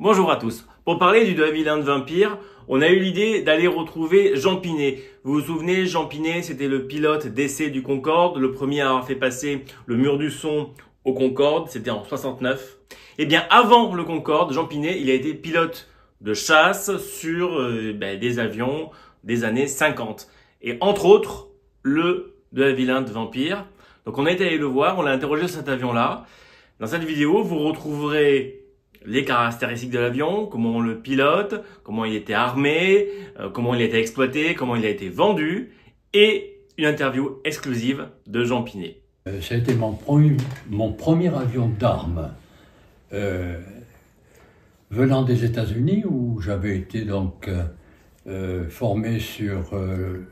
Bonjour à tous. Pour parler du De Havilland Vampire, on a eu l'idée d'aller retrouver Jean Pinet. Vous vous souvenez, Jean Pinet, c'était le pilote d'essai du Concorde, le premier à avoir fait passer le mur du son au Concorde, c'était en 69. Eh bien, avant le Concorde, Jean Pinet, il a été pilote de chasse sur des avions des années 50. Et entre autres, le De Havilland Vampire. Donc on a été allé le voir, on l'a interrogé sur cet avion-là. Dans cette vidéo, vous retrouverez les caractéristiques de l'avion, comment on le pilote, comment il était armé, comment il a été exploité, comment il a été vendu, et une interview exclusive de Jean Pinet. Ça a été mon premier avion d'armes venant des États-Unis, où j'avais été donc formé sur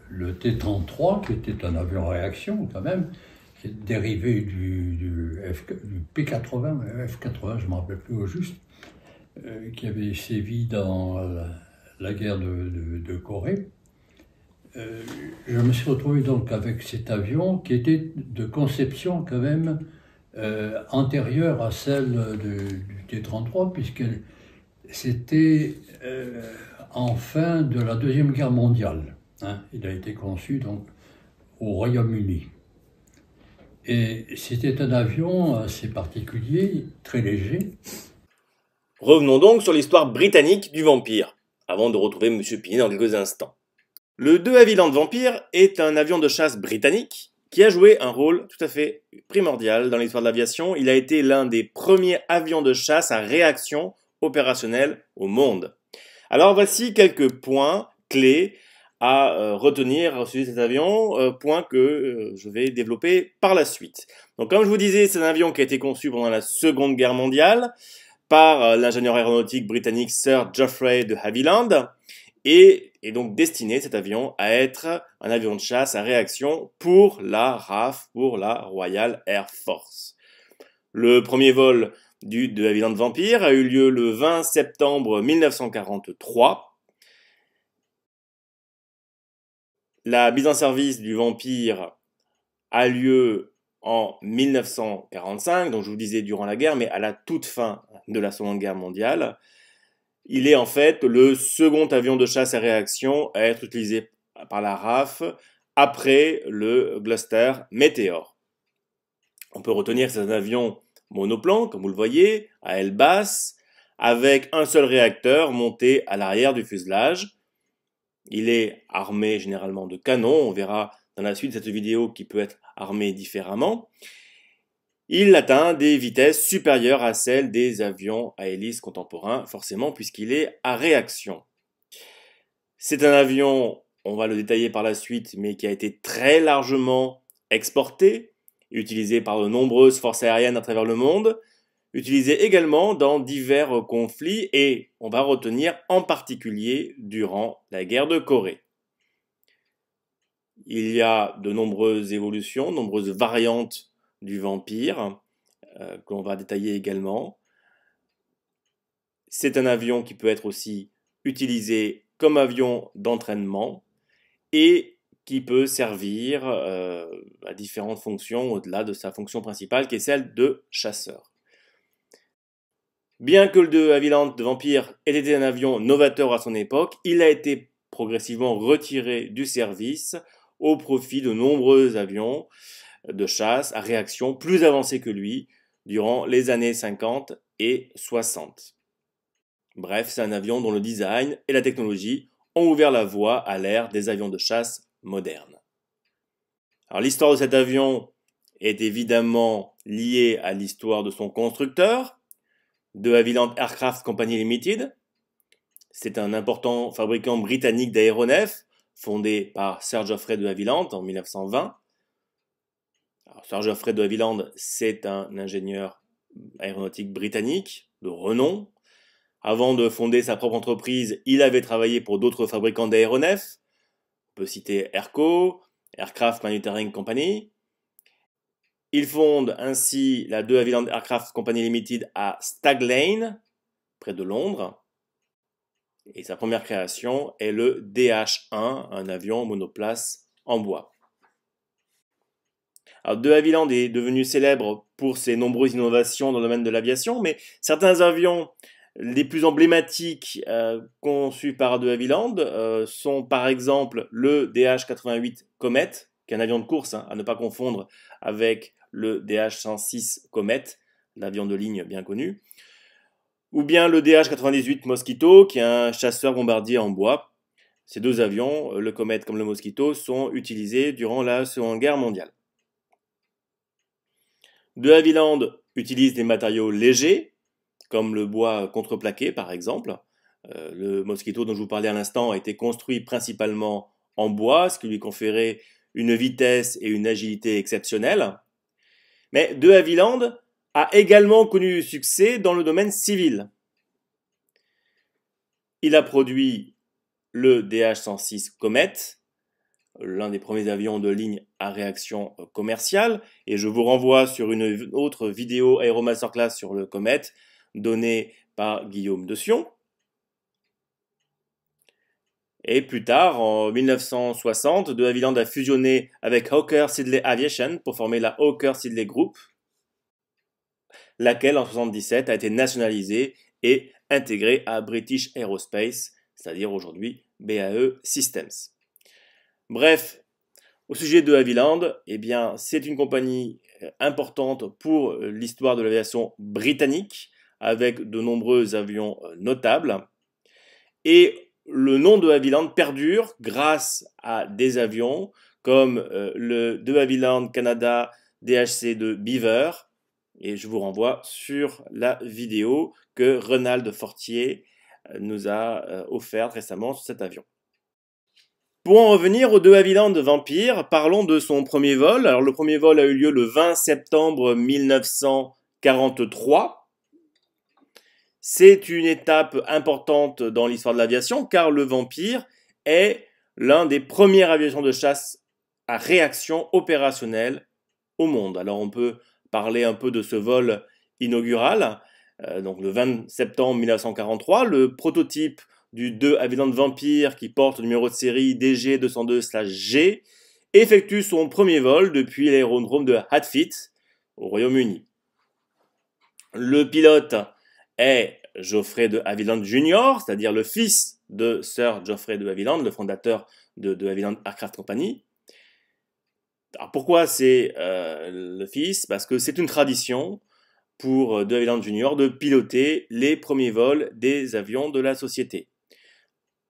le T-33, qui était un avion à réaction quand même, qui est dérivé du P-80, F-80, je ne me rappelle plus au juste, qui avait sévi dans la guerre de Corée. Je me suis retrouvé donc avec cet avion qui était de conception quand même antérieure à celle du T-33, puisque c'était en fin de la Deuxième Guerre mondiale. Il a été conçu donc au Royaume-Uni. Et c'était un avion assez particulier, très léger. Revenons donc sur l'histoire britannique du Vampire, avant de retrouver M. Pinet dans quelques instants. Le De Havilland Vampire est un avion de chasse britannique qui a joué un rôle tout à fait primordial dans l'histoire de l'aviation. Il a été l'un des premiers avions de chasse à réaction opérationnelle au monde. Alors voici quelques points clés à retenir au sujet de cet avion, points que je vais développer par la suite. Donc comme je vous disais, c'est un avion qui a été conçu pendant la Seconde Guerre mondiale par l'ingénieur aéronautique britannique Sir Geoffrey de Havilland, et est donc destiné, cet avion, à être un avion de chasse à réaction pour la RAF, pour la Royal Air Force. Le premier vol du De Havilland Vampire a eu lieu le 20 septembre 1943. La mise en service du Vampire a lieu en 1945, donc je vous disais durant la guerre, mais à la toute fin de la Seconde Guerre mondiale. Il est en fait le second avion de chasse à réaction à être utilisé par la RAF après le Gloster Meteor. On peut retenir que c'est un avion monoplan, comme vous le voyez, à aile basse, avec un seul réacteur monté à l'arrière du fuselage. Il est armé généralement de canons, on verra dans la suite de cette vidéo qu'il peut être armé différemment. Il atteint des vitesses supérieures à celles des avions à hélice contemporains, forcément, puisqu'il est à réaction. C'est un avion, on va le détailler par la suite, mais qui a été très largement exporté, utilisé par de nombreuses forces aériennes à travers le monde, utilisé également dans divers conflits, et on va retenir en particulier durant la guerre de Corée. Il y a de nombreuses évolutions, de nombreuses variantes du Vampire, que l'on va détailler également. C'est un avion qui peut être aussi utilisé comme avion d'entraînement et qui peut servir à différentes fonctions au-delà de sa fonction principale qui est celle de chasseur. Bien que le De Havilland Vampire ait été un avion novateur à son époque, il a été progressivement retiré du service au profit de nombreux avions de chasse à réaction plus avancés que lui durant les années 50 et 60. Bref, c'est un avion dont le design et la technologie ont ouvert la voie à l'ère des avions de chasse modernes. Alors l'histoire de cet avion est évidemment liée à l'histoire de son constructeur, De Havilland Aircraft Company Limited. C'est un important fabricant britannique d'aéronefs fondé par Sir Geoffrey de Havilland en 1920. Alors, Sir Geoffrey de Havilland, c'est un ingénieur aéronautique britannique de renom. Avant de fonder sa propre entreprise, il avait travaillé pour d'autres fabricants d'aéronefs. On peut citer Airco, Aircraft Manufacturing Company. Il fonde ainsi la De Havilland Aircraft Company Limited à Stag Lane, près de Londres. Et sa première création est le DH-1, un avion monoplace en bois. Alors, De Havilland est devenu célèbre pour ses nombreuses innovations dans le domaine de l'aviation, mais certains avions Les plus emblématiques conçus par de Havilland sont par exemple le DH-88 Comet, qui est un avion de course, hein, à ne pas confondre avec le DH-106 Comet, l'avion de ligne bien connu, ou bien le DH-98 Mosquito, qui est un chasseur bombardier en bois. Ces deux avions, le Comet comme le Mosquito, sont utilisés durant la Seconde Guerre mondiale. De Havilland utilise des matériaux légers, comme le bois contreplaqué par exemple. Le Mosquito dont je vous parlais à l'instant a été construit principalement en bois, ce qui lui conférait une vitesse et une agilité exceptionnelles. Mais de Havilland a également connu du succès dans le domaine civil. Il a produit le DH-106 Comet, l'un des premiers avions de ligne à réaction commerciale, et je vous renvoie sur une autre vidéo Aero Masterclass sur le Comet, donnée par Guillaume de Sion. Et plus tard, en 1960, de Havilland a fusionné avec Hawker Siddeley Aviation pour former la Hawker Siddeley Group, laquelle en 1977 a été nationalisée et intégrée à British Aerospace, c'est-à-dire aujourd'hui BAE Systems. Bref, au sujet de Havilland, eh bien, c'est une compagnie importante pour l'histoire de l'aviation britannique, avec de nombreux avions notables. Et le nom de Havilland perdure grâce à des avions comme le de Havilland Canada DHC de Beaver. Et je vous renvoie sur la vidéo que Renald Fortier nous a offerte récemment sur cet avion. Pour en revenir au de Havilland Vampire, parlons de son premier vol. Alors le premier vol a eu lieu le 20 septembre 1943. C'est une étape importante dans l'histoire de l'aviation car le Vampire est l'un des premiers avions de chasse à réaction opérationnelle au monde. Alors on peut parler un peu de ce vol inaugural, donc le 20 septembre 1943, le prototype du de Havilland Vampire qui porte le numéro de série DG202/G effectue son premier vol depuis l'aérodrome de Hatfield au Royaume-Uni. Le pilote est Geoffrey de Havilland Jr., c'est-à-dire le fils de Sir Geoffrey de Havilland, le fondateur de Havilland Aircraft Company. Alors pourquoi c'est le fils? Parce que c'est une tradition pour de Havilland Jr. de piloter les premiers vols des avions de la société.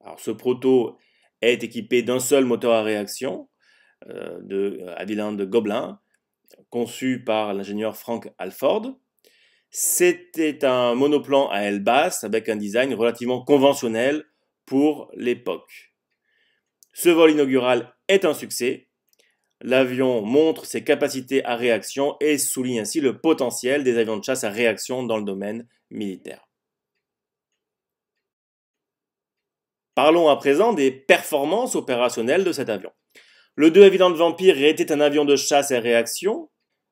Alors ce proto est équipé d'un seul moteur à réaction de Havilland Gobelin, conçu par l'ingénieur Frank Halford. C'était un monoplan à aile basse avec un design relativement conventionnel pour l'époque. Ce vol inaugural est un succès. L'avion montre ses capacités à réaction et souligne ainsi le potentiel des avions de chasse à réaction dans le domaine militaire. Parlons à présent des performances opérationnelles de cet avion. Le de Havilland Vampire était un avion de chasse à réaction.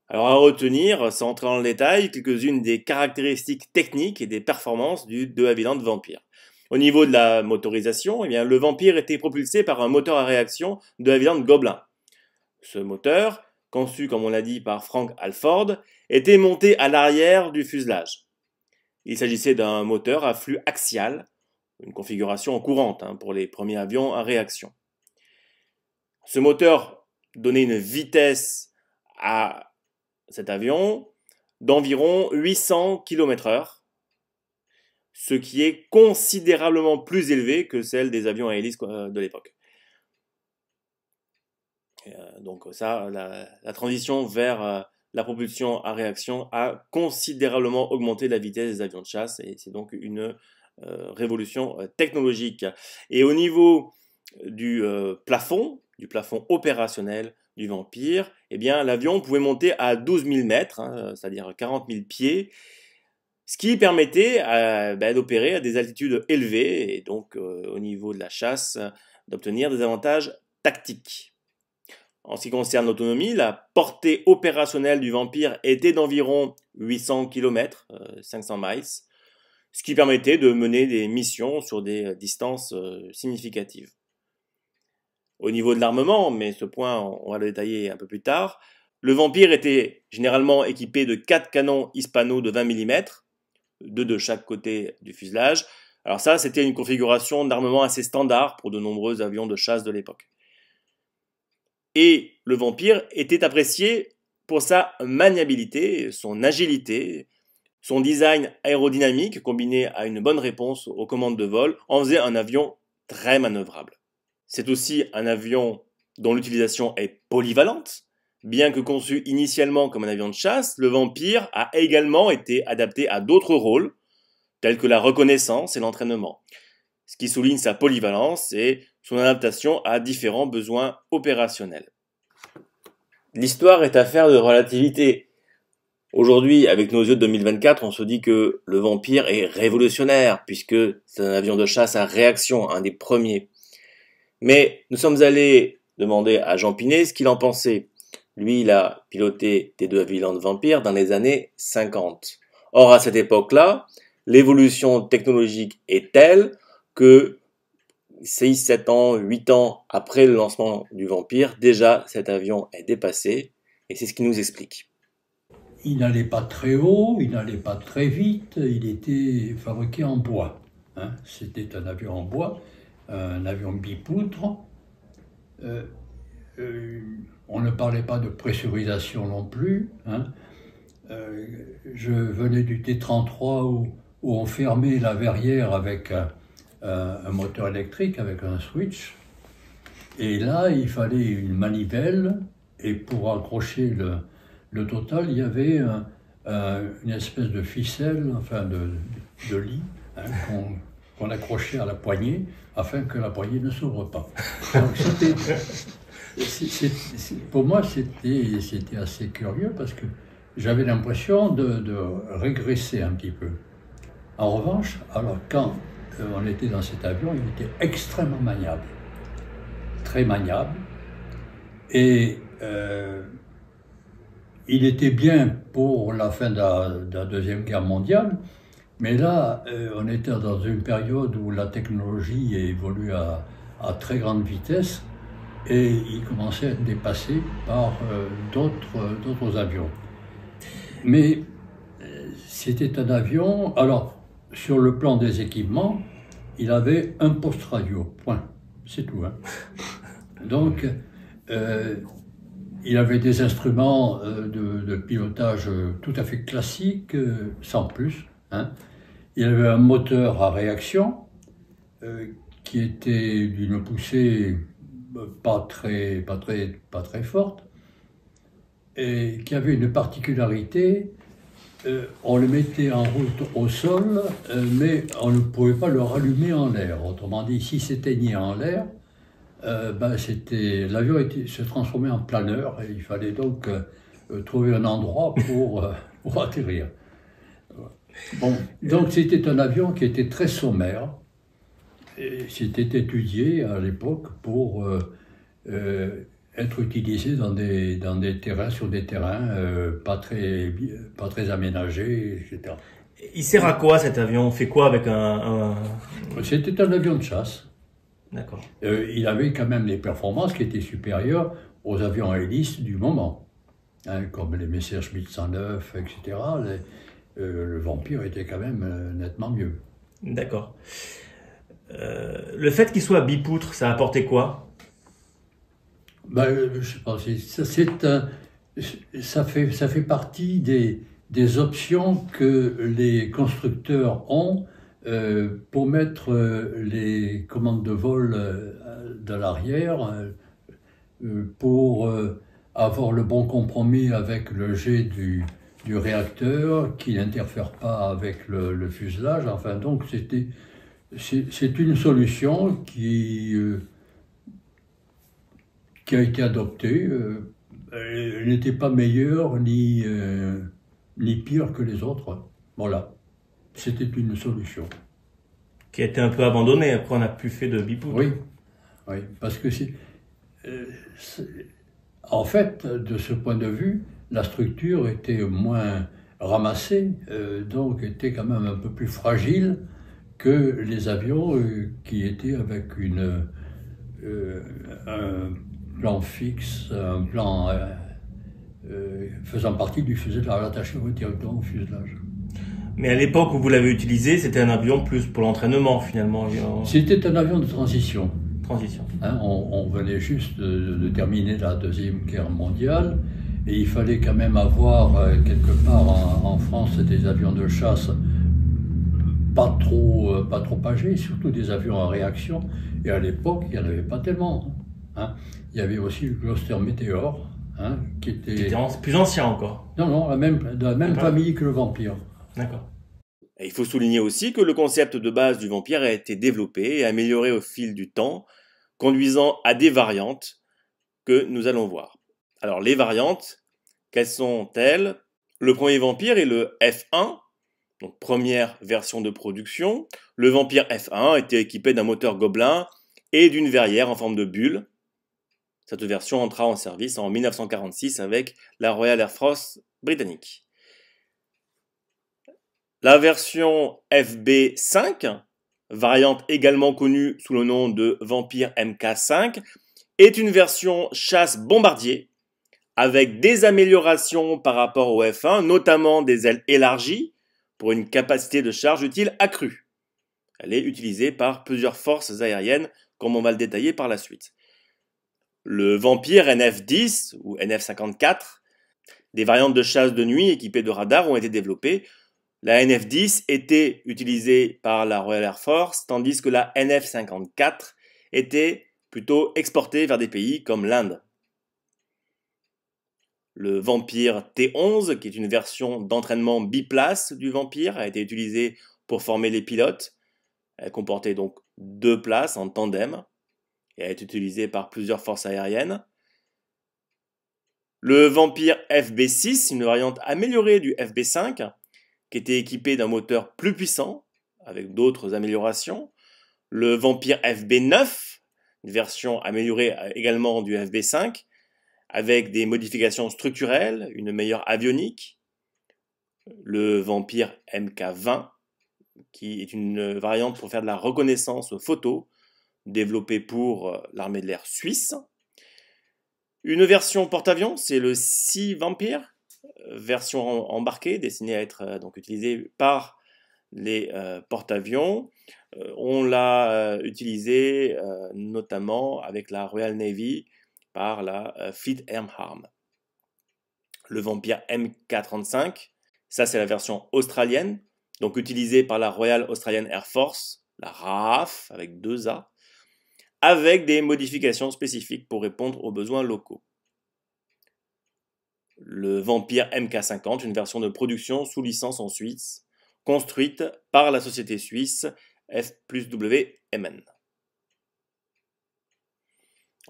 Alors à retenir, sans entrer dans le détail, quelques-unes des caractéristiques techniques et des performances du de Havilland Vampire. Au niveau de la motorisation, eh bien, le Vampire était propulsé par un moteur à réaction de Havilland Gobelin. Ce moteur, conçu comme on l'a dit par Frank Halford, était monté à l'arrière du fuselage. Il s'agissait d'un moteur à flux axial, une configuration courante pour les premiers avions à réaction. Ce moteur donnait une vitesse à cet avion d'environ 800 km/h, ce qui est considérablement plus élevé que celle des avions à hélice de l'époque. Donc ça, la transition vers la propulsion à réaction a considérablement augmenté la vitesse des avions de chasse et c'est donc une révolution technologique. Et au niveau du plafond opérationnel du Vampire, eh bien l'avion pouvait monter à 12 000 mètres, c'est-à-dire 40 000 pieds, ce qui permettait d'opérer à des altitudes élevées et donc au niveau de la chasse d'obtenir des avantages tactiques. En ce qui concerne l'autonomie, la portée opérationnelle du Vampire était d'environ 800 km, 500 miles, ce qui permettait de mener des missions sur des distances significatives. Au niveau de l'armement, mais ce point on va le détailler un peu plus tard, le Vampire était généralement équipé de 4 canons Hispano de 20 mm, 2 de chaque côté du fuselage. Alors ça, c'était une configuration d'armement assez standard pour de nombreux avions de chasse de l'époque. Et le Vampire était apprécié pour sa maniabilité, son agilité, son design aérodynamique combiné à une bonne réponse aux commandes de vol en faisait un avion très manœuvrable. C'est aussi un avion dont l'utilisation est polyvalente. Bien que conçu initialement comme un avion de chasse, le Vampire a également été adapté à d'autres rôles, tels que la reconnaissance et l'entraînement. Ce qui souligne sa polyvalence et son adaptation à différents besoins opérationnels. L'histoire est affaire de relativité. Aujourd'hui, avec nos yeux de 2024, on se dit que le Vampire est révolutionnaire, puisque c'est un avion de chasse à réaction, un des premiers. Mais nous sommes allés demander à Jean Pinet ce qu'il en pensait. Lui, il a piloté des 2 avions de Vampire dans les années 50. Or, à cette époque-là, l'évolution technologique est telle que 6, 7 ans, 8 ans après le lancement du Vampire, déjà cet avion est dépassé, et c'est ce qu'il nous explique. Il n'allait pas très haut, il n'allait pas très vite, il était fabriqué en bois. Hein. C'était un avion en bois, un avion bipoutre. On ne parlait pas de pressurisation non plus. Hein. Je venais du T-33 où on fermait la verrière avec un moteur électrique, avec un switch. Et là, il fallait une manivelle, et pour accrocher le total, il y avait une espèce de ficelle, enfin de lit, hein, qu'on accrochait à la poignée, afin que la poignée ne s'ouvre pas. Donc pour moi, c'était assez curieux, parce que j'avais l'impression de régresser un petit peu. En revanche, alors quand on était dans cet avion, il était extrêmement maniable, très maniable, et il était bien pour la fin de la Deuxième Guerre mondiale, mais là, on était dans une période où la technologie évolue à très grande vitesse, et il commençait à être dépassé par d'autres avions. Mais c'était un avion, alors sur le plan des équipements, il avait un poste radio, point, c'est tout. Hein. Donc, il avait des instruments de pilotage tout à fait classiques, sans plus. Hein. Il avait un moteur à réaction qui était d'une poussée pas très forte, et qui avait une particularité. On le mettait en route au sol, mais on ne pouvait pas le rallumer en l'air. Autrement dit, s'il s'éteignait en l'air, l'avion se transformait en planeur, et il fallait donc trouver un endroit pour atterrir. Bon, donc c'était un avion qui était très sommaire. C'était étudié à l'époque pour être utilisé dans des terrains, sur des terrains pas très aménagés, etc. Il sert à quoi cet avion? On fait quoi avec un... C'était un avion de chasse. D'accord. Il avait quand même des performances qui étaient supérieures aux avions à hélice du moment, hein, comme les Messerschmitt 109, etc. Le Vampire était quand même nettement mieux. D'accord. Le fait qu'il soit bipoutre, ça a apporté quoi? Je sais pas, ça fait partie des options que les constructeurs ont pour mettre les commandes de vol de l'arrière, pour avoir le bon compromis avec le jet du réacteur, qui n'interfère pas avec le fuselage. Enfin, donc c'est une solution qui a été adoptée. Elle n'était pas meilleure ni pire que les autres. Voilà, c'était une solution. Qui a été un peu abandonnée, après on n'a plus fait de bipoutre. Oui, parce que en fait, de ce point de vue, la structure était moins ramassée, donc était quand même un peu plus fragile que les avions qui étaient avec un plan fixe, un plan faisant partie du fuselage, attaché directement au fuselage. Mais à l'époque où vous l'avez utilisé, c'était un avion plus pour l'entraînement finalement. C'était un avion de transition. Transition. Hein, on venait juste de terminer la Deuxième Guerre mondiale et il fallait quand même avoir quelque part en France des avions de chasse pas trop âgés, surtout des avions à réaction. Et à l'époque, il n'y en avait pas tellement. Hein. Il y avait aussi le Gloster Meteor, hein, qui était plus ancien encore. Non, de la même famille que le Vampire. D'accord. Et il faut souligner aussi que le concept de base du Vampire a été développé et amélioré au fil du temps, conduisant à des variantes que nous allons voir. Alors les variantes, quelles sont-elles? Le premier Vampire est le F1, donc première version de production. Le Vampire F1 était équipé d'un moteur Gobelin et d'une verrière en forme de bulle. Cette version entra en service en 1946 avec la Royal Air Force britannique. La version FB5, variante également connue sous le nom de Vampire Mk5, est une version chasse-bombardier avec des améliorations par rapport au F1, notamment des ailes élargies pour une capacité de charge utile accrue. Elle est utilisée par plusieurs forces aériennes, comme on va le détailler par la suite. Le Vampire NF10 ou NF54, des variantes de chasse de nuit équipées de radars ont été développées. La NF10 était utilisée par la Royal Air Force, tandis que la NF54 était plutôt exportée vers des pays comme l'Inde. Le Vampire T11, qui est une version d'entraînement biplace du Vampire, a été utilisé pour former les pilotes. Elle comportait donc 2 places en tandem et a été utilisée par plusieurs forces aériennes. Le Vampire FB6, une variante améliorée du FB5, qui était équipé d'un moteur plus puissant, avec d'autres améliorations. Le Vampire FB9, une version améliorée également du FB5, avec des modifications structurelles, une meilleure avionique. Le Vampire Mk20, qui est une variante pour faire de la reconnaissance photo, développée pour l'armée de l'air suisse. Une version porte-avions, c'est le Sea Vampire, version embarquée, destinée à être donc utilisée par les porte-avions. On l'a utilisé notamment avec la Royal Navy par la Fleet Air Arm. Le Vampire Mk35, ça c'est la version australienne, donc utilisée par la Royal Australian Air Force, la RAAF avec 2 A, avec des modifications spécifiques pour répondre aux besoins locaux. Le Vampire Mk50, une version de production sous licence en Suisse, construite par la société suisse F+W-MN.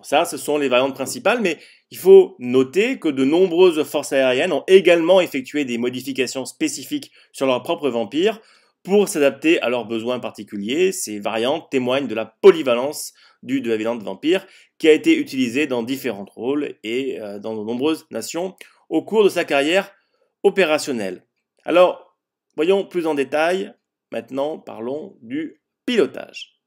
Ça, ce sont les variantes principales, mais il faut noter que de nombreuses forces aériennes ont également effectué des modifications spécifiques sur leur propre Vampire pour s'adapter à leurs besoins particuliers. Ces variantes témoignent de la polyvalence du de Havilland Vampire, qui a été utilisé dans différents rôles et dans de nombreuses nations au cours de sa carrière opérationnelle. Alors, voyons plus en détail. Maintenant, parlons du pilotage.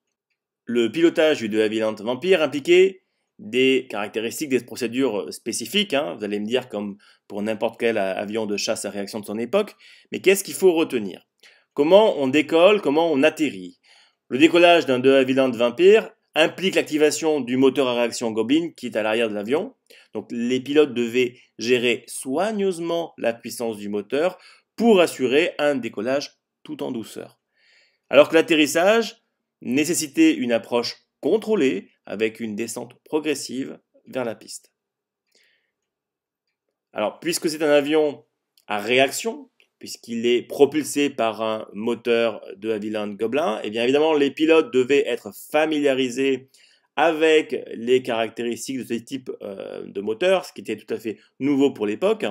Le pilotage du de Havilland Vampire impliquait des caractéristiques, des procédures spécifiques, hein, vous allez me dire comme pour n'importe quel avion de chasse à réaction de son époque, mais qu'est-ce qu'il faut retenir? Comment on décolle, comment on atterrit? Le décollage d'un de Havilland Vampire implique l'activation du moteur à réaction Gobelin qui est à l'arrière de l'avion. Donc les pilotes devaient gérer soigneusement la puissance du moteur pour assurer un décollage tout en douceur. Alors que l'atterrissage nécessitait une approche contrôlée avec une descente progressive vers la piste. Alors, puisque c'est un avion à réaction, puisqu'il est propulsé par un moteur de Havilland Gobelin, et bien évidemment, les pilotes devaient être familiarisés avec les caractéristiques de ce type de moteur, ce qui était tout à fait nouveau pour l'époque,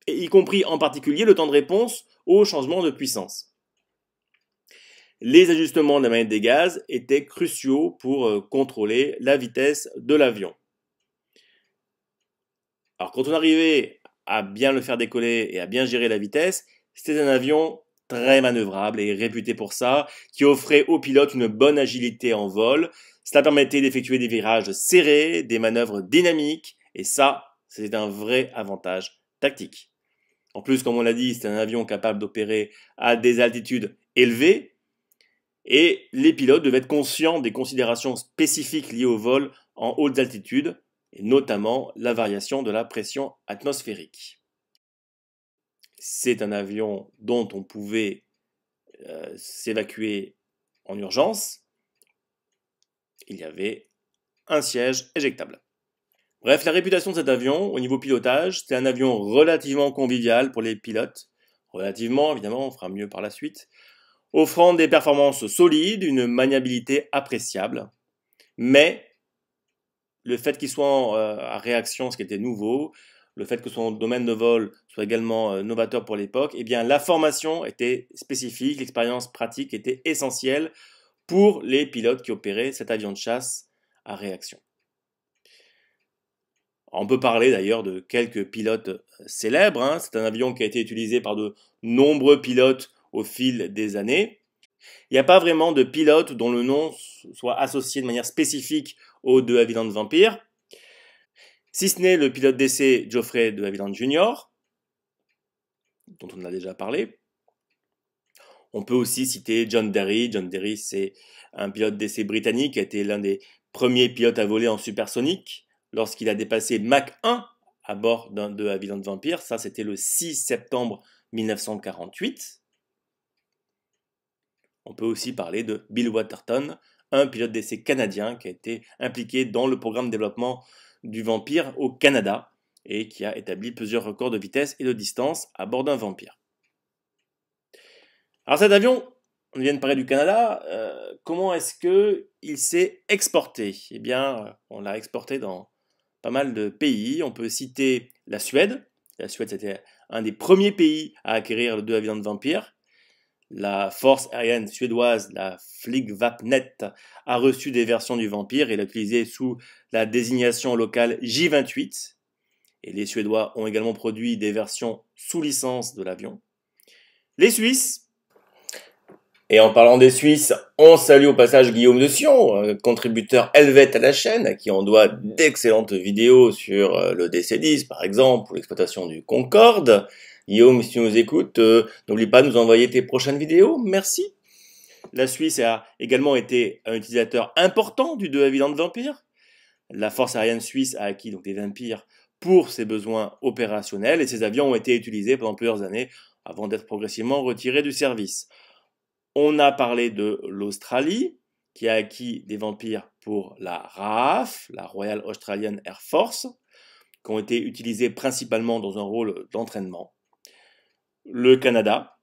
et y compris en particulier le temps de réponse au changement de puissance. Les ajustements de la manette des gaz étaient cruciaux pour contrôler la vitesse de l'avion. Alors quand on arrivait à bien le faire décoller et à bien gérer la vitesse, c'était un avion très manœuvrable et réputé pour ça, qui offrait aux pilotes une bonne agilité en vol. Cela permettait d'effectuer des virages serrés, des manœuvres dynamiques, et ça, c'était un vrai avantage tactique. En plus, comme on l'a dit, c'est un avion capable d'opérer à des altitudes élevées et les pilotes devaient être conscients des considérations spécifiques liées au vol en hautes altitudes, et notamment la variation de la pression atmosphérique. C'est un avion dont on pouvait s'évacuer en urgence. Il y avait un siège éjectable. Bref, la réputation de cet avion, au niveau pilotage, c'est un avion relativement convivial pour les pilotes. Relativement, évidemment, on fera mieux par la suite. Offrant des performances solides, une maniabilité appréciable. Mais le fait qu'il soit à réaction, ce qui était nouveau, le fait que son domaine de vol soit également novateur pour l'époque, eh bien la formation était spécifique, l'expérience pratique était essentielle pour les pilotes qui opéraient cet avion de chasse à réaction. On peut parler d'ailleurs de quelques pilotes célèbres. C'est un avion qui a été utilisé par de nombreux pilotes au fil des années. Il n'y a pas vraiment de pilote dont le nom soit associé de manière spécifique aux de Havilland Vampire, si ce n'est le pilote d'essai Geoffrey de Havilland Jr., dont on a déjà parlé. On peut aussi citer John Derry. John Derry, c'est un pilote d'essai britannique qui a été l'un des premiers pilotes à voler en supersonique lorsqu'il a dépassé Mach 1 à bord d'un de Havilland Vampire. Ça, c'était le 6 septembre 1948. On peut aussi parler de Bill Waterton, un pilote d'essai canadien qui a été impliqué dans le programme de développement du Vampire au Canada et qui a établi plusieurs records de vitesse et de distance à bord d'un Vampire. Alors cet avion, on vient de parler du Canada, comment est-ce qu'il s'est exporté? Eh bien, on l'a exporté dans pas mal de pays. On peut citer la Suède. La Suède, c'était un des premiers pays à acquérir le de Havilland Vampire. La force aérienne suédoise, la Flygvapnet, a reçu des versions du Vampire et l'a utilisé sous la désignation locale J-28. Et les Suédois ont également produit des versions sous licence de l'avion. Les Suisses. Et en parlant des Suisses, on salue au passage Guillaume de Sion, contributeur helvète à la chaîne, à qui on doit d'excellentes vidéos sur le DC-10 par exemple, ou l'exploitation du Concorde. Guillaume, si tu nous écoutes, n'oublie pas de nous envoyer tes prochaines vidéos, merci. La Suisse a également été un utilisateur important du de Havilland Vampire. La force aérienne suisse a acquis donc des Vampires pour ses besoins opérationnels et ces avions ont été utilisés pendant plusieurs années avant d'être progressivement retirés du service. On a parlé de l'Australie, qui a acquis des Vampires pour la RAAF, la Royal Australian Air Force, qui ont été utilisés principalement dans un rôle d'entraînement. Le Canada,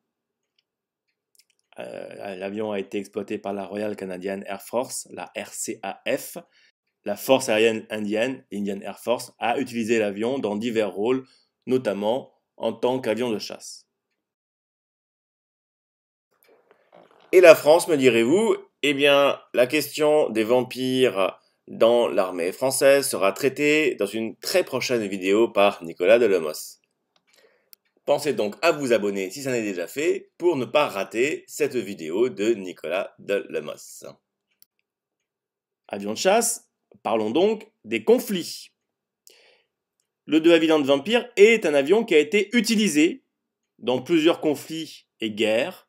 l'avion a été exploité par la Royal Canadian Air Force, la RCAF. La force aérienne indienne, l'Indian Air Force, a utilisé l'avion dans divers rôles, notamment en tant qu'avion de chasse. Et la France, me direz-vous? Eh bien, la question des vampires dans l'armée française sera traitée dans une très prochaine vidéo par Nicolas Delemos. Pensez donc à vous abonner si ça n'est déjà fait pour ne pas rater cette vidéo de Nicolas Delemos. Avion de chasse, parlons donc des conflits. Le de Havilland Vampire est un avion qui a été utilisé dans plusieurs conflits et guerres,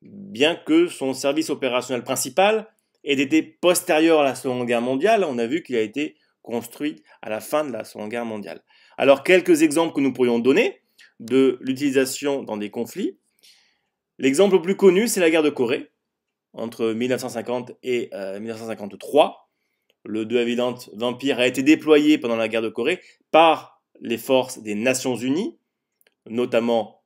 bien que son service opérationnel principal ait été postérieur à la Seconde Guerre mondiale. On a vu qu'il a été construit à la fin de la Seconde Guerre mondiale. Alors, quelques exemples que nous pourrions donner de l'utilisation dans des conflits. L'exemple le plus connu, c'est la guerre de Corée, entre 1950 et 1953. Le de Havilland Vampire a été déployé pendant la guerre de Corée par les forces des Nations Unies, notamment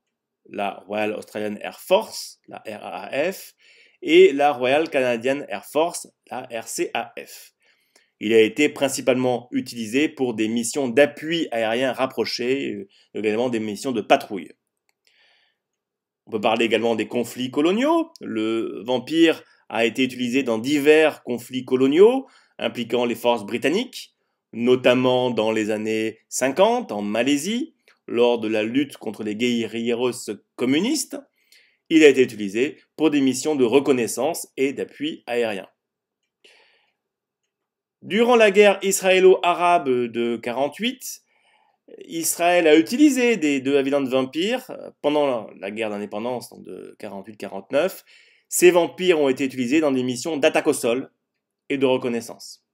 la Royal Australian Air Force, la RAAF, et la Royal Canadian Air Force, la RCAF. Il a été principalement utilisé pour des missions d'appui aérien rapproché, également des missions de patrouille. On peut parler également des conflits coloniaux. Le Vampire a été utilisé dans divers conflits coloniaux impliquant les forces britanniques, notamment dans les années 50 en Malaisie, lors de la lutte contre les guérilleros communistes. Il a été utilisé pour des missions de reconnaissance et d'appui aérien. Durant la guerre israélo-arabe de 1948, Israël a utilisé des de Havilland Vampire pendant la guerre d'indépendance, donc de 48-49. Ces vampires ont été utilisés dans des missions d'attaque au sol et de reconnaissance.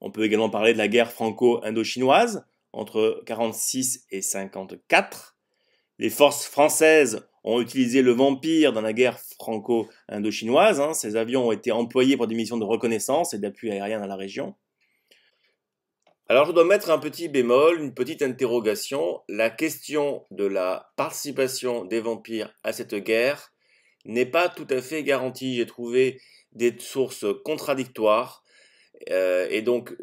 On peut également parler de la guerre franco-indo-chinoise entre 46 et 54. Les forces françaises ont utilisé le vampire dans la guerre franco-indo-chinoise. Ces avions ont été employés pour des missions de reconnaissance et d'appui aérien dans la région. Alors je dois mettre un petit bémol, une petite interrogation. La question de la participation des vampires à cette guerre n'est pas tout à fait garantie. J'ai trouvé des sources contradictoires. Et donc,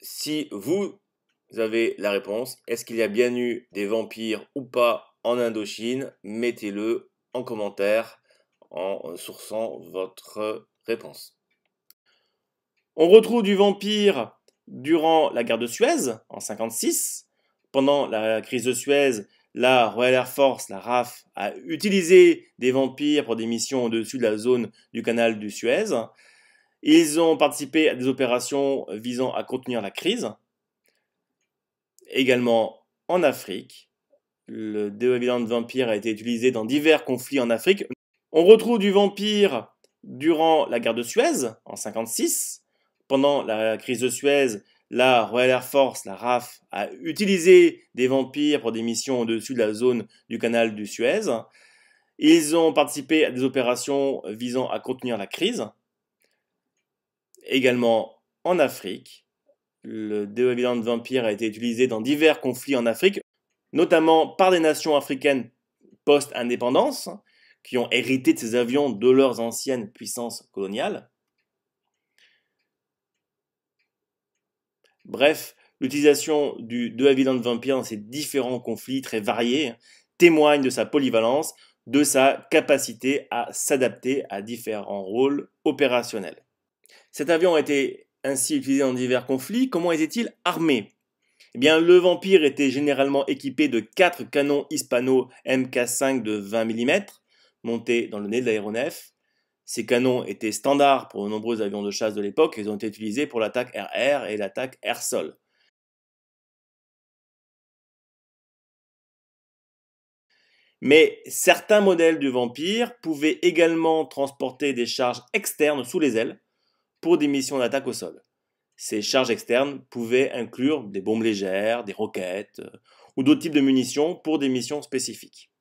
si vous avez la réponse, est-ce qu'il y a bien eu des vampires ou pas en Indochine? Mettez-le en commentaire en sourçant votre réponse. On retrouve du vampire durant la guerre de Suez en 56. Pendant la crise de Suez, la Royal Air Force, la RAF, a utilisé des vampires pour des missions au-dessus de la zone du canal du Suez. Ils ont participé à des opérations visant à contenir la crise. Également en Afrique, le de Havilland Vampire a été utilisé dans divers conflits en Afrique. On retrouve du vampire durant la guerre de Suez en 56. Pendant la crise de Suez, la Royal Air Force, la RAF, a utilisé des vampires pour des missions au-dessus de la zone du canal du Suez. Ils ont participé à des opérations visant à contenir la crise. Également en Afrique, le de Havilland Vampire a été utilisé dans divers conflits en Afrique, notamment par des nations africaines post-indépendance, qui ont hérité de ces avions de leurs anciennes puissances coloniales. Bref, l'utilisation du de Havilland Vampire dans ces différents conflits très variés témoigne de sa polyvalence, de sa capacité à s'adapter à différents rôles opérationnels. Cet avion a été ainsi utilisé dans divers conflits. Comment était-il armé? Eh bien, le Vampire était généralement équipé de 4 canons Hispano Mk5 de 20 mm, montés dans le nez de l'aéronef. Ces canons étaient standards pour de nombreux avions de chasse de l'époque. Ils ont été utilisés pour l'attaque air-air et l'attaque air-sol. Mais certains modèles du Vampire pouvaient également transporter des charges externes sous les ailes pour des missions d'attaque au sol. Ces charges externes pouvaient inclure des bombes légères, des roquettes ou d'autres types de munitions pour des missions spécifiques.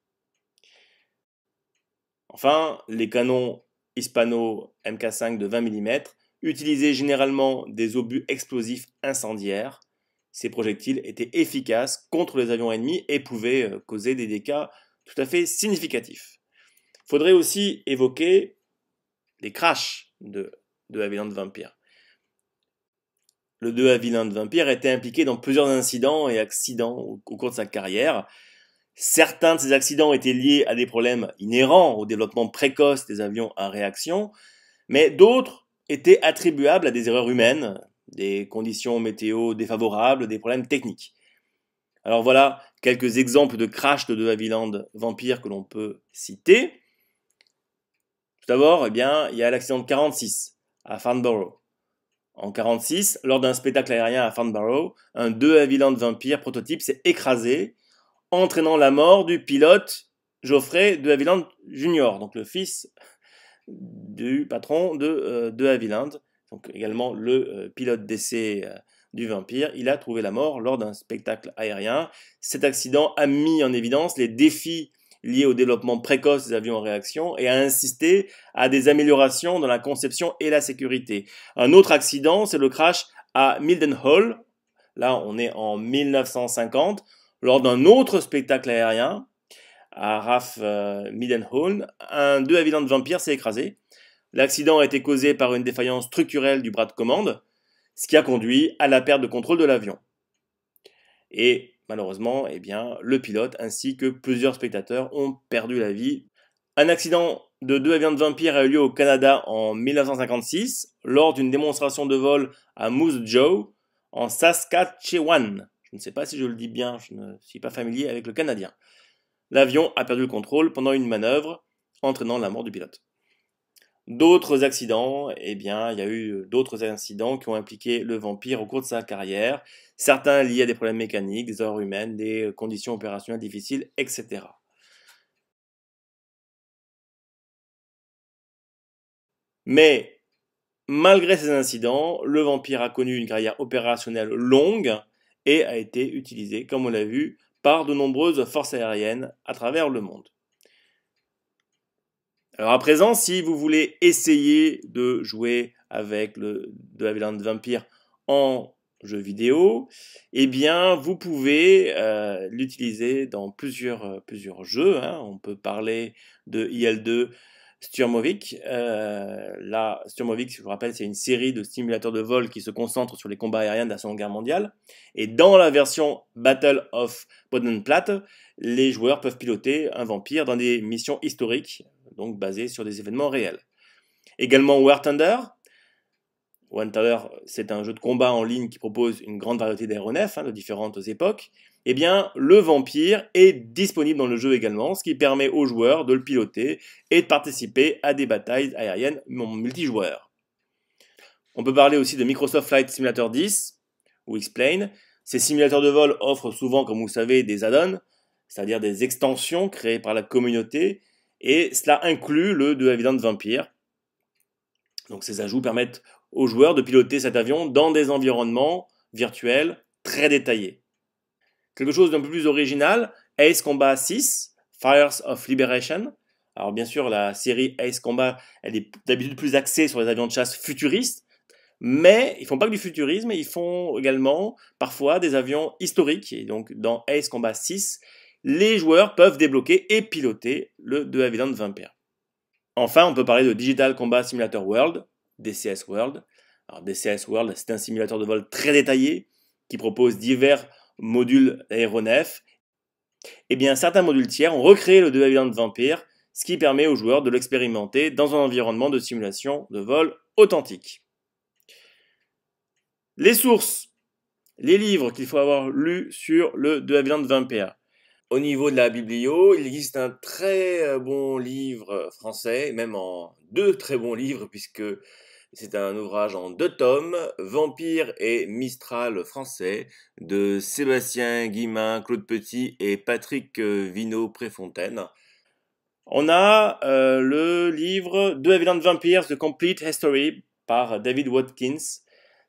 Enfin, les canons Hispano Mk5 de 20 mm utilisaient généralement des obus explosifs incendiaires. Ces projectiles étaient efficaces contre les avions ennemis et pouvaient causer des dégâts tout à fait significatifs. Il faudrait aussi évoquer les crashs de Havilland Vampire. Le de Havilland Vampire était impliqué dans plusieurs incidents et accidents au cours de sa carrière. Certains de ces accidents étaient liés à des problèmes inhérents au développement précoce des avions à réaction, mais d'autres étaient attribuables à des erreurs humaines, des conditions météo défavorables, des problèmes techniques. Alors voilà quelques exemples de crash de Havilland Vampire que l'on peut citer. Tout d'abord, il y a l'accident de 46 à Farnborough. En 1946, lors d'un spectacle aérien à Farnborough, un de Havilland Vampire prototype s'est écrasé, entraînant la mort du pilote Geoffrey de Havilland Jr., donc le fils du patron de Havilland, donc également le pilote d'essai du Vampire. Il a trouvé la mort lors d'un spectacle aérien. Cet accident a mis en évidence les défis liés au développement précoce des avions en réaction et a insisté à des améliorations dans la conception et la sécurité. Un autre accident, c'est le crash à Mildenhall. Là, on est en 1950, lors d'un autre spectacle aérien à RAF Mildenhall. Un de Havilland Vampire s'est écrasé. L'accident a été causé par une défaillance structurelle du bras de commande, ce qui a conduit à la perte de contrôle de l'avion. Et malheureusement, le pilote ainsi que plusieurs spectateurs ont perdu la vie. Un accident de de Havilland Vampire a eu lieu au Canada en 1956 lors d'une démonstration de vol à Moose Jaw en Saskatchewan. Je ne sais pas si je le dis bien, je ne suis pas familier avec le canadien. L'avion a perdu le contrôle pendant une manœuvre, entraînant la mort du pilote. d'autres accidents, eh bien, il y a eu d'autres incidents qui ont impliqué le vampire au cours de sa carrière, certains liés à des problèmes mécaniques, des erreurs humaines, des conditions opérationnelles difficiles, etc. Mais, malgré ces incidents, le vampire a connu une carrière opérationnelle longue et a été utilisé, comme on l'a vu, par de nombreuses forces aériennes à travers le monde. Alors à présent, si vous voulez essayer de jouer avec le The Havilland Vampire en jeu vidéo, eh bien vous pouvez l'utiliser dans plusieurs jeux, hein. On peut parler de IL2 Sturmovik. Là, Sturmovik, je vous rappelle, c'est une série de simulateurs de vol qui se concentre sur les combats aériens de la Seconde Guerre mondiale. Et dans la version Battle of Bodenplatte, les joueurs peuvent piloter un vampire dans des missions historiques, donc basées sur des événements réels. Également War Thunder. War Thunder, c'est un jeu de combat en ligne qui propose une grande variété d'aéronefs de différentes époques. Eh bien, le vampire est disponible dans le jeu également, ce qui permet aux joueurs de le piloter et de participer à des batailles aériennes multijoueurs. On peut parler aussi de Microsoft Flight Simulator 10 ou X-Plane. Ces simulateurs de vol offrent souvent, comme vous le savez, des add-ons, c'est-à-dire des extensions créées par la communauté, et cela inclut le The Havilland Vampire. Donc ces ajouts permettent aux joueurs de piloter cet avion dans des environnements virtuels très détaillés. Quelque chose d'un peu plus original, Ace Combat 6, Fires of Liberation. Alors bien sûr, la série Ace Combat, elle est d'habitude plus axée sur les avions de chasse futuristes, mais ils font pas que du futurisme, ils font également parfois des avions historiques. Et donc dans Ace Combat 6, les joueurs peuvent débloquer et piloter le The Havilland Vampire. Enfin, on peut parler de Digital Combat Simulator World, DCS World. Alors DCS World, c'est un simulateur de vol très détaillé qui propose divers modules aéronefs. Eh bien, certains modules tiers ont recréé le The Havilland Vampire, ce qui permet aux joueurs de l'expérimenter dans un environnement de simulation de vol authentique. Les sources, les livres qu'il faut avoir lus sur le The Havilland Vampire. Au niveau de la biblio, il existe un très bon livre français, même en 2 très bons livres, puisque c'est un ouvrage en 2 tomes, Vampire et Mistral français, de Sébastien Guimin, Claude Petit et Patrick Vineau-Préfontaine. On a le livre The Havilland Vampires, The Complete History, par David Watkins.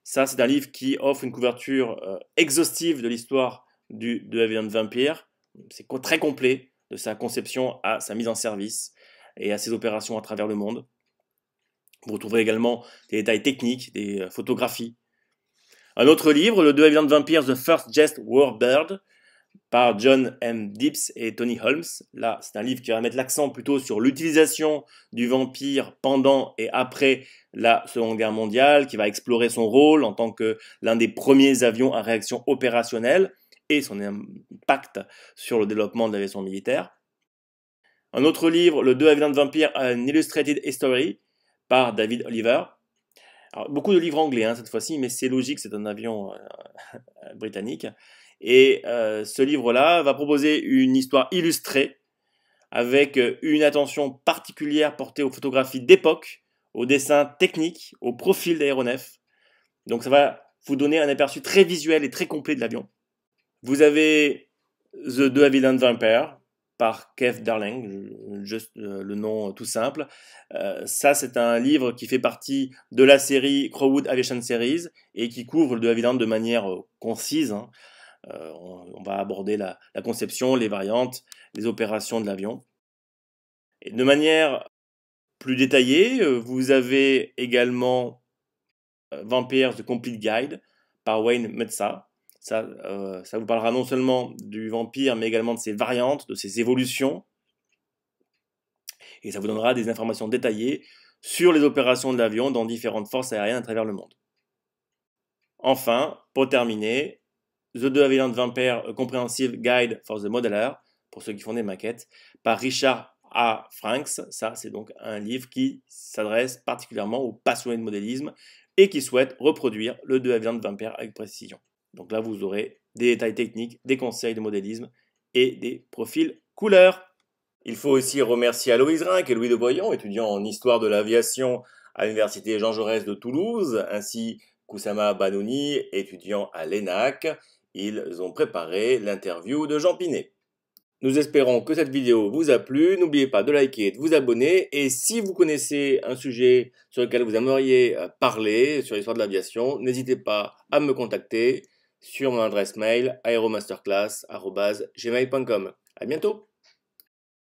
Ça, c'est un livre qui offre une couverture exhaustive de l'histoire du The Havilland Vampire. C'est très complet, de sa conception à sa mise en service et à ses opérations à travers le monde. Vous retrouverez également des détails techniques, des photographies. Un autre livre, le The Havilland Vampire, The First Jest Warbird, par John M. Dips et Tony Holmes. Là, c'est un livre qui va mettre l'accent plutôt sur l'utilisation du vampire pendant et après la Seconde Guerre mondiale, qui va explorer son rôle en tant que l'un des premiers avions à réaction opérationnelle et son impact sur le développement de l'aviation militaire. Un autre livre, le The Havilland Vampire, An Illustrated History, par David Oliver. Alors, beaucoup de livres anglais cette fois-ci, mais c'est logique, c'est un avion britannique. Et ce livre-là va proposer une histoire illustrée avec une attention particulière portée aux photographies d'époque, aux dessins techniques, au profil d'aéronef. Donc ça va vous donner un aperçu très visuel et très complet de l'avion. Vous avez The Havilland Vampire par Keith Darling, juste le nom tout simple. Ça, c'est un livre qui fait partie de la série Crowwood Aviation Series et qui couvre le The Havilland de manière concise. On va aborder la conception, les variantes, les opérations de l'avion. Et de manière plus détaillée, vous avez également Vampires The Complete Guide par Wayne Metza. Ça vous parlera non seulement du vampire, mais également de ses variantes, de ses évolutions. Et ça vous donnera des informations détaillées sur les opérations de l'avion dans différentes forces aériennes à travers le monde. Enfin, pour terminer, The Havilland Vampire, A Comprehensive Guide for the Modeler, pour ceux qui font des maquettes, par Richard A. Franks. Ça, c'est donc un livre qui s'adresse particulièrement aux passionnés de modélisme et qui souhaitent reproduire le The Havilland Vampire avec précision. Donc là, vous aurez des détails techniques, des conseils de modélisme et des profils couleurs. Il faut aussi remercier Aloïse Rinck et Louis de Boyon, étudiants en histoire de l'aviation à l'université Jean Jaurès de Toulouse, ainsi qu'Oussama Banouni, étudiant à l'ENAC. Ils ont préparé l'interview de Jean Pinet. Nous espérons que cette vidéo vous a plu. N'oubliez pas de liker et de vous abonner. Et si vous connaissez un sujet sur lequel vous aimeriez parler sur l'histoire de l'aviation, n'hésitez pas à me contacter sur mon adresse mail aeromasterclass@gmail.com. À bientôt!